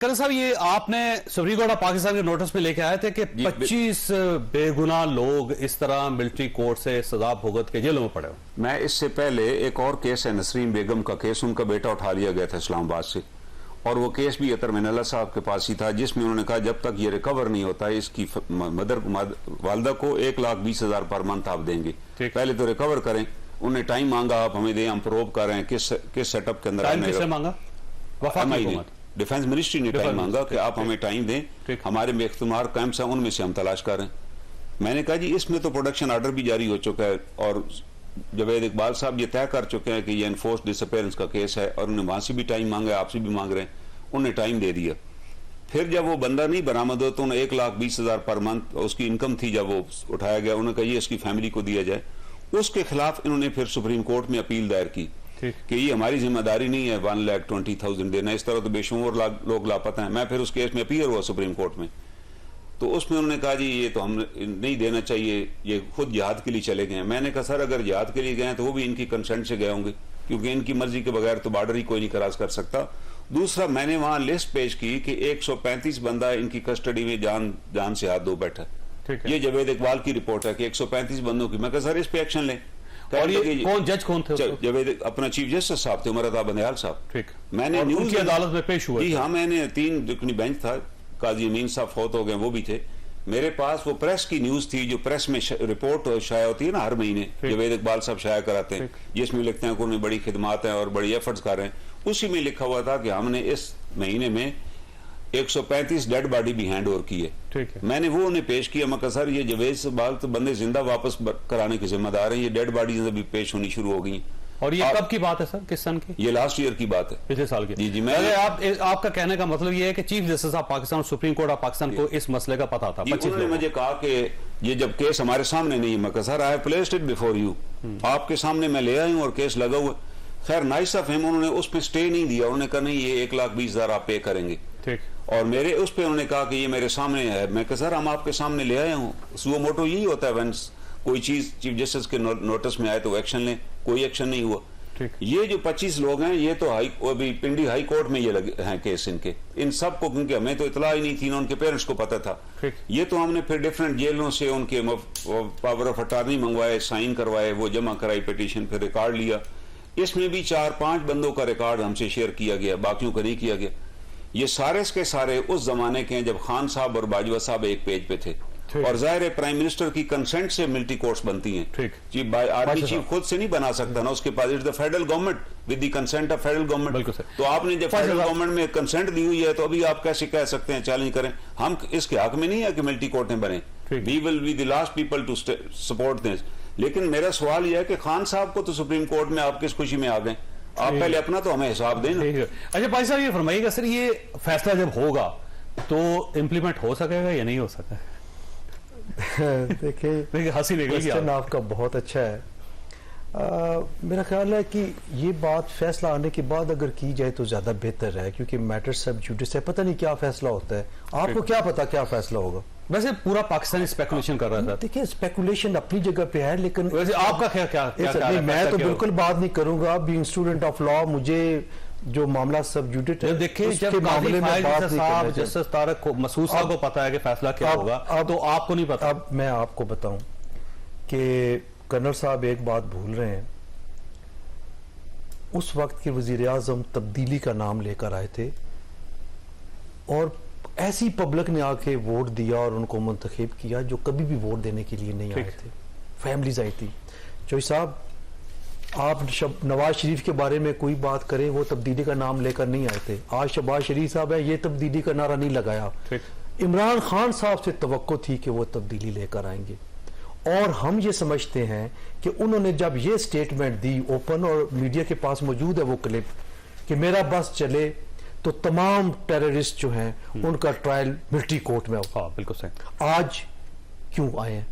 کرن صاحب یہ آپ نے سپریم کورٹ آف پاکستان کے نوٹس میں لے کے آئے تھے کہ 25 بے گناہ لوگ اس طرح ملٹری کورٹ سے سزا بھگت کے جیلوں میں پڑے ہوئے. میں اس سے پہلے ایک اور کیس ہے نسرین بیگم کا کیس, ان کا بیٹا اٹھا لیا گیا تھا اسلام آباد سے, اور وہ کیس بھی عطر من اللہ صاحب کے پاس ہی تھا, جس میں انہوں نے کہا جب تک یہ ریکور نہیں ہوتا ہے اس کی والدہ کو 1,20,000 پر منتھ آپ دیں گے, پہلے تو ریکور کریں. انہوں نے ٹائم مانگا, آپ ہمیں دیں, ہم پروب کر رہے ہیں کس سیٹ اپ کے اندر. ٹائم کس نے مانگا؟ وفاقی حکومت, ڈیفنس منسٹری نے ٹائم مانگا کہ آپ ہمیں ٹائم دیں, ہمارے میں اختمار کیمپس ہیں ان میں سے ہم تلاش کر رہے ہیں. میں نے کہا جی اس میں تو پروڈکشن آرڈر بھی جاری ہو چکا ہے, اور جاوید اقبال صاحب یہ طے کر چکے ہیں کہ یہ انفورس ڈس اپیئرنس کا کیس ہے, اور انہوں نے وہاں سے بھی ٹائم مانگا, آپ سے بھی مانگ رہے ہیں, انہوں نے ٹائم دے دیا. پھر جب وہ بندہ نہیں برآمد ہو تو انہوں نے 1,20,000 پر منتھ اس کی انکم تھی, جب وہ اٹھایا گیا انہوں نے کہا یہ اس کی فیملی کو دیا جائے. اس کے خلاف انہوں نے پھر سپریم کورٹ میں اپیل دائر کی کہ یہ ہماری ذمہ داری نہیں ہے 1,20,000 دینا, اس طرح تو بے شمار لوگ لاپتہ ہیں. میں پھر اس کیس میں اپیئر ہوا سپریم کورٹ میں, تو اس میں انہوں نے کہا جی یہ تو ہم نہیں دینا چاہیے, یہ خود جہاد کے لیے چلے گئے ہیں. میں نے کہا سر اگر جہاد کے لیے گئے ہیں تو وہ بھی ان کی کنسنٹ سے گئے ہوں گے, کیونکہ ان کی مرضی کے بغیر تو بارڈر ہی کوئی نہیں کراس کر سکتا. دوسرا میں نے وہاں لسٹ پیش کی کہ 135 بندہ ان کی کسٹڈی میں جان سے ہاتھ دھو بیٹھا. یہ جاوید اقبال کی رپورٹ ہے کہ 135 بندوں کی. میں کہا سر اس پہ ایکشن لیں. اور یہ کون جج کون تھے؟ جاوید اپنا چیف جسٹس صاحب تھے, عمر عطا بندیال صاحب. میں نے نیوز کی عدالت میں پیش ہوا. جی ہاں, میں نے 3 رکنی بینچ تھا, قاضی امین صاحب فوت ہو گئے, وہ بھی تھے. میرے پاس وہ پریس کی نیوز تھی جو پریس میں رپورٹ شائع ہوتی ہے نا ہر مہینے, جاوید اقبال صاحب شائع کراتے ہیں, جس میں لکھتے ہیں کہ انہیں بڑی خدمات ہیں اور بڑی ایفرٹس کر رہے ہیں. اسی میں لکھا ہوا تھا کہ ہم نے اس مہینے میں 135 ڈیڈ باڈی بھی ہینڈ اوور کی ہے. میں نے وہ انہیں پیش کیا. میں کہا سر یہ جاوید اقبال تو بندے زندہ واپس کرانے کے ذمہ دار ہیں, یہ ڈیڈ باڈیز ابھی پیش ہونی شروع ہو گئی. اور یہ کب کی بات ہے سر, کس سن کی؟ یہ لاسٹ ایئر کی بات ہے, پچھلے سال کی. جی میں آپ کا کہنے کا مطلب یہ ہے کہ chief justice of Pakistan, supreme court of Pakistan کو اس مسئلے کا پتا تھا. انہوں نے مجھے کہا کہ یہ جب کیس ہمارے سامنے نہیں ہے, میں کہا sir I have placed it before you, آپ کے سامنے میں لے آئی ہوں اور کیس لگا ہوا. خیر نائس آف ہم, انہوں نے اس میں سٹے نہیں دیا, انہوں نے کہا نہیں یہ 1,20,000 آپ پے کریں گے. اور میرے اس پہ انہوں نے کہا کہ یہ میرے سامنے ہے. میں کہا سر ہم آپ کے سامنے لے آئے ہوں, وہ موٹو یہی ہوتا ہے وینس کوئی چیز چیف جسٹس کے نوٹس میں آئے تو ایکشن لیں, کوئی ایکشن نہیں ہوا. یہ جو 25 لوگ ہیں یہ تو ابھی پنڈی ہائی کورٹ میں یہ لگے ہیں کیس ان کے, ان سب کو, کیونکہ ہمیں تو اطلاع ہی نہیں تھی, ان کے پیرنٹس کو پتا تھا. یہ تو ہم نے پھر ڈیفرنٹ جیلوں سے ان کے پاور آف اٹارنی منگوائے, سائن کروائے, وہ جمع کرائی پیٹیشن, پھر ریکارڈ لیا. اس میں بھی 4-5 بندوں کا ریکارڈ ہم سے شیئر کیا گیا, باقیوں کا نہیں کیا گیا. یہ سارے کے سارے اس زمانے کے ہیں جب خان صاحب اور باجوہ صاحب ایک پیج پہ تھے, اور ظاہر ہے پرائم منسٹر کی کنسنٹ سے ملٹی کورٹس بنتی ہیں. جی آرمی چیف خود سے نہیں بنا سکتا نا, اس کے پاس the federal government with the consent of federal government. تو آپ نے جب فیڈرل گورنمنٹ میں کنسنٹ دی ہوئی ہے تو ابھی آپ کیسے کہہ سکتے ہیں چیلنج کریں؟ ہم اس کے حق میں نہیں ہے کہ ملٹی کورٹیں بنیں. We will be the last people to support this. لیکن میرا سوال یہ ہے کہ خان صاحب کو تو سپریم کورٹ میں آپ کس خوشی میں آ گئے, آپ پہلے اپنا تو ہمیں حساب دیں نا. اچھا بھائی صاحب یہ فرمائیے گا سر, یہ فیصلہ جب ہوگا تو امپلیمنٹ ہو سکے گا یا نہیں ہو سکتا؟ دیکھیں ہنسی کوسچن آپ کا بہت اچھا ہے. میرا خیال ہے کہ یہ بات فیصلہ آنے کے بعد اگر کی جائے تو زیادہ بہتر ہے, کیونکہ میٹر سب جوڈس ہے, پتہ نہیں کیا فیصلہ ہوتا ہے. آپ کو کیا پتا کیا فیصلہ ہوگا؟ ویسے پورا پاکستان اسپیکولیشن کر رہا تھا. دیکھیں اسپیکولیشن اپنی جگہ پہ ہے, لیکن ویسے آپ کا کیا میں تو بالکل بات نہیں کروں گا. بینگ اسٹوڈنٹ آف لا مجھے جو معاملہ سب جوڈٹ ہے, دیکھیں جب معاملے میں صاحب جسٹس طارق مسعود صاحب کو پتا ہے کہ فیصلہ کیا ہوگا تو آپ کو نہیں پتا. اب میں آپ کو بتاؤں کہ کرنل صاحب ایک بات بھول رہے ہیں, اس وقت کے وزیر اعظم تبدیلی کا نام لے کر آئے تھے, اور ایسی پبلک نے آ کے ووٹ دیا اور ان کو منتخب کیا جو کبھی بھی ووٹ دینے کے لیے نہیں آئے تھے. فیملیز آئی تھی. چوئی صاحب آپ نواز شریف کے بارے میں کوئی بات کریں, وہ تبدیلی کا نام لے کر نہیں آئے تھے. آج شہباز شریف صاحب ہے, یہ تبدیلی کا نعرہ نہیں لگایا. عمران خان صاحب سے توقع تھی کہ وہ تبدیلی لے کر آئیں گے, اور ہم یہ سمجھتے ہیں کہ انہوں نے جب یہ سٹیٹمنٹ دی اوپن, اور میڈیا کے پاس موجود ہے وہ کلپ, کہ میرا بس چلے تو تمام ٹیررسٹ جو ہیں ان کا ٹرائل ملٹری کورٹ میں ہوگا. بالکل صحیح. آج کیوں آئے ہیں؟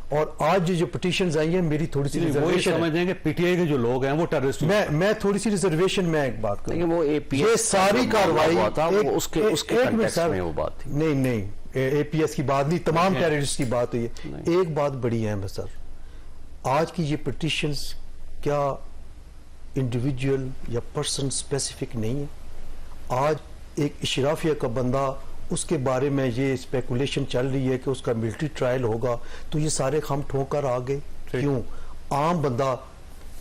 اور آج جو پٹیشنز آئی ہیں, میری تھوڑی سی ریزرویشن سمجھ دیں کہ پی ٹی آئی کے جو لوگ ہیں وہ ٹیررسٹ, میں تھوڑی سی ریزرویشن میں ایک بات کروں. وہ یہ ساری کاروائی اس کے کنٹیکسٹ میں وہ بات تھی. نہیں اے پی ایس کی بات نہیں, تمام ٹیررسٹ کی بات ہوئی ہے. ایک بات بڑی اہم ہے سر, آج کی یہ پٹیشنز کیا انڈیویجول یا پرسن اسپیسیفک نہیں ہے. آج ایک اشرافیہ کا بندہ، اس کے بارے میں یہ اسپیکولیشن چل رہی ہے کہ اس کا ملٹری ٹرائل ہوگا، تو یہ سارے خم ٹھونک کر آ گئے. کیوں؟ عام بندہ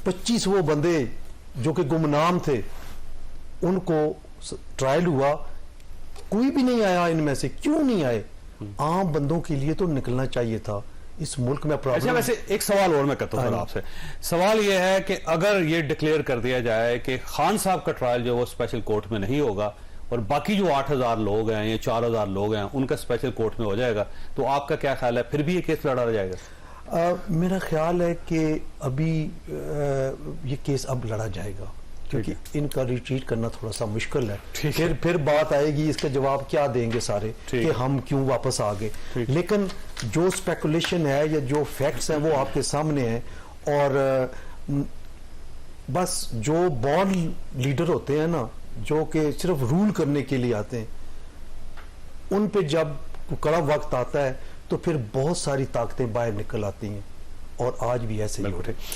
25 وہ بندے جو کہ گمنام تھے ان کو ٹرائل ہوا، کوئی بھی نہیں آیا ان میں سے. کیوں نہیں آئے؟ عام بندوں کے لیے تو نکلنا چاہیے تھا. اس ملک میں اچھا، ویسے ایک سوال اور میں کرتا ہوں آپ سے. سوال یہ ہے کہ اگر یہ ڈکلیئر کر دیا جائے کہ خان صاحب کا ٹرائل جو وہ اسپیشل کورٹ میں نہیں ہوگا اور باقی جو 8000 لوگ ہیں یا 4000 لوگ ہیں ان کا اسپیشل کورٹ میں ہو جائے گا، تو آپ کا کیا خیال ہے؟ پھر بھی یہ کیس لڑا جائے گا؟ میرا خیال ہے کہ ابھی یہ کیس اب لڑا جائے گا، کیونکہ ان کا ریٹریٹ کرنا تھوڑا سا مشکل ہے. پھر بات آئے گی اس کا جواب کیا دیں گے سارے کہ ہم کیوں واپس آ گئے. لیکن جو سپیکولیشن ہے یا جو فیکٹس ہیں وہ آپ کے سامنے ہیں. اور بس جو بورن لیڈر ہوتے ہیں نا، جو کہ صرف رول کرنے کے لیے آتے ہیں، ان پہ جب کڑا وقت آتا ہے تو پھر بہت ساری طاقتیں باہر نکل آتی ہیں، اور آج بھی ایسے ہی ہو رہے.